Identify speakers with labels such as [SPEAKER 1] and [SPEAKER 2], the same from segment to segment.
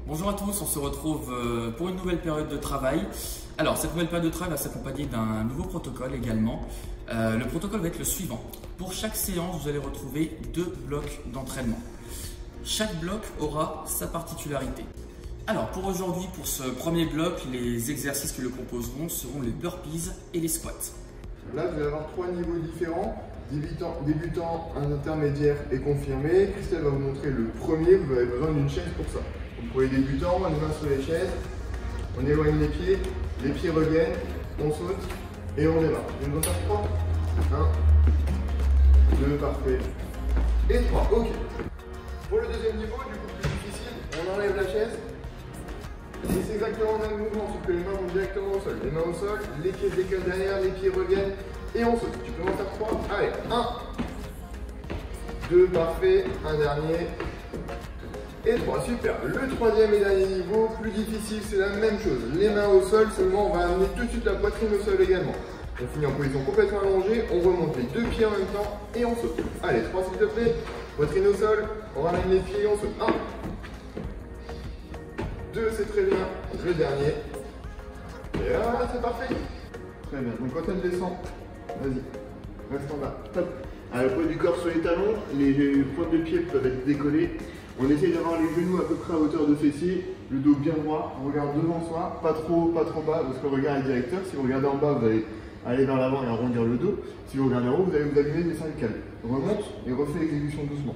[SPEAKER 1] Bonjour à tous, on se retrouve pour une nouvelle période de travail. Alors, cette nouvelle période de travail va s'accompagner d'un nouveau protocole également. Le protocole va être le suivant. Pour chaque séance, vous allez retrouver 2 blocs d'entraînement. Chaque bloc aura sa particularité. Alors, pour aujourd'hui, pour ce premier bloc, les exercices qui le composeront seront les burpees et les squats.
[SPEAKER 2] Là, vous allez avoir 3 niveaux différents. Débutant, un intermédiaire et confirmé. Christelle va vous montrer le premier, vous avez besoin d'une chaise pour ça. Donc pour les débutants, on est main sur les chaises, on éloigne les pieds reviennent, on saute et on démarre. Je vais vous en faire 3. 1, 2, parfait. Et 3, ok. Pour le deuxième niveau, du coup plus difficile, on enlève la chaise. Et c'est exactement le même mouvement, sauf que les mains vont directement au sol. Les mains au sol, les pieds se décalent derrière, les pieds reviennent et on saute. Tu peux en faire 3. Allez, 1, 2, parfait, un dernier. Et 3, super. Le troisième et dernier niveau, plus difficile, c'est la même chose. Les mains au sol, seulement on va amener tout de suite la poitrine au sol également. On finit en position complètement allongée, on remonte les 2 pieds en même temps et on saute. Allez, 3 s'il te plaît. Poitrine au sol, on ramène les pieds et on saute. 1, 2, c'est très bien. Le dernier. Et voilà, c'est parfait. Très bien. Donc quand elle descend, vas-y, reste en bas. Top. À la pointe du corps sur les talons, les pointes de pied peuvent être décollées. On essaye d'avoir les genoux à peu près à hauteur de fessier, le dos bien droit, on regarde devant soi, pas trop bas, parce que le regard est directeur. Si vous regardez en bas, vous allez aller vers l'avant et arrondir le dos. Si vous regardez en haut, vous allez vous allumer les cervicales. Remonte et refait l'exécution doucement.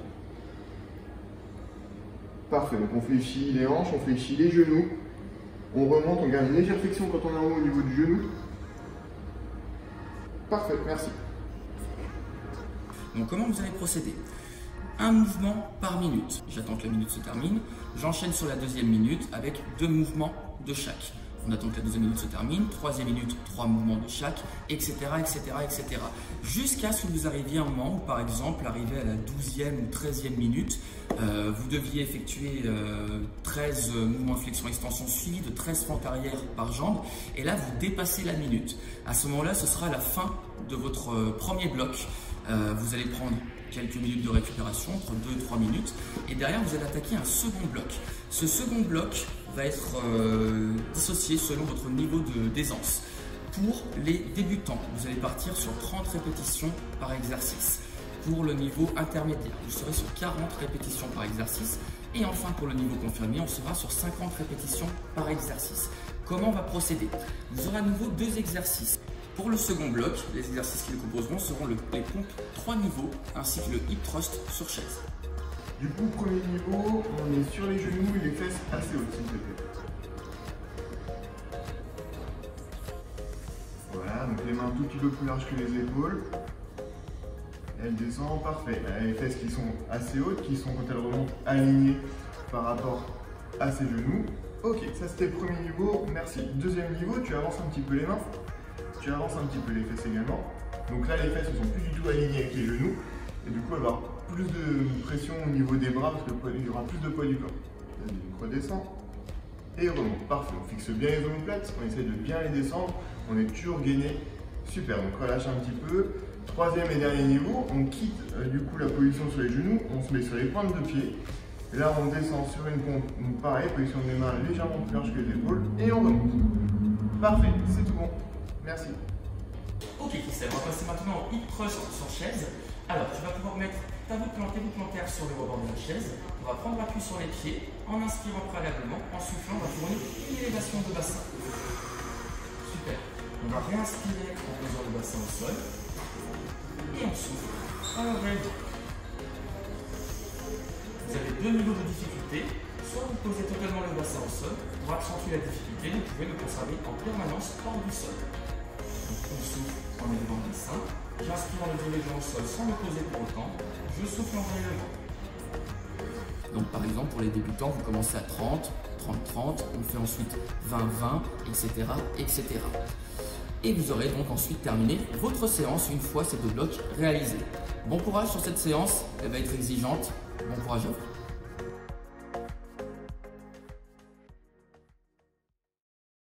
[SPEAKER 2] Parfait, donc on fléchit les hanches, on fléchit les genoux. On remonte, on garde une légère flexion quand on est en haut au niveau du genou. Parfait, merci.
[SPEAKER 1] Donc comment vous allez procéder? Un mouvement par minute. J'attends que la minute se termine. J'enchaîne sur la deuxième minute avec 2 mouvements de chaque. On attend que la deuxième minute se termine. Troisième minute, 3 mouvements de chaque, etc., etc., etc. Jusqu'à ce que vous arriviez à un moment où, par exemple, arrivé à la 12e ou 13e minute, vous deviez effectuer 13 mouvements de flexion-extension suivis de 13 fentes arrière par jambe. Et là, vous dépassez la minute. À ce moment-là, ce sera la fin de votre premier bloc. Vous allez prendre quelques minutes de récupération, entre 2 et 3 minutes, et derrière vous allez attaquer un second bloc. Ce second bloc va être dissocié selon votre niveau d'aisance. Pour les débutants, vous allez partir sur 30 répétitions par exercice. Pour le niveau intermédiaire, vous serez sur 40 répétitions par exercice. Et enfin pour le niveau confirmé, on sera sur 50 répétitions par exercice. Comment on va procéder? Vous aurez à nouveau 2 exercices. Pour le second bloc, les exercices qui le composeront seront les pompes 3 niveaux ainsi que le hip thrust sur chaise.
[SPEAKER 2] Du coup, premier niveau, on est sur les genoux et les fesses assez hautes, s'il te plaît. Voilà, donc les mains un tout petit peu plus larges que les épaules. Elle descend, parfait. Elle a les fesses qui sont assez hautes, qui sont quand elles remontent alignées par rapport à ses genoux. Ok, ça c'était le premier niveau, merci. Deuxième niveau, tu avances un petit peu les mains. Tu avances un petit peu les fesses également. Donc là, les fesses ne sont plus du tout alignées avec les genoux. Et du coup, elle va avoir plus de pression au niveau des bras parce qu'il y aura plus de poids du corps. Donc redescend et remonte. Parfait. On fixe bien les omoplates. On essaie de bien les descendre. On est toujours gainé. Super. Donc relâche un petit peu. Troisième et dernier niveau, on quitte du coup la position sur les genoux. On se met sur les pointes de pied. Et là, on descend sur une pompe. Donc pareil, position des mains légèrement plus large que les épaules. Et on remonte. Parfait. C'est tout bon. Merci.
[SPEAKER 1] Ok Christelle, on va passer maintenant au hip thrust sur chaise. Alors tu vas pouvoir mettre ta voûte plantaire sur le rebord de la chaise. On va prendre appui sur les pieds en inspirant préalablement, en soufflant, on va tourner une élévation de bassin. Super. On va réinspirer en posant le bassin au sol. Et on souffle. Un vrai dos. Vous avez 2 niveaux de difficulté. Soit vous posez totalement le bassin au sol. Pour accentuer la difficulté, vous pouvez le conserver en permanence hors du sol. On souffle en élevant le bassin. J'inspire en levant les jambes au sol sans me poser pour autant. Je souffle en relevant. Donc par exemple pour les débutants, vous commencez à 30, 30, 30, on fait ensuite 20, 20, etc., etc. Et vous aurez donc ensuite terminé votre séance une fois ces 2 blocs réalisés. Bon courage sur cette séance, elle va être exigeante. Bon courage à vous.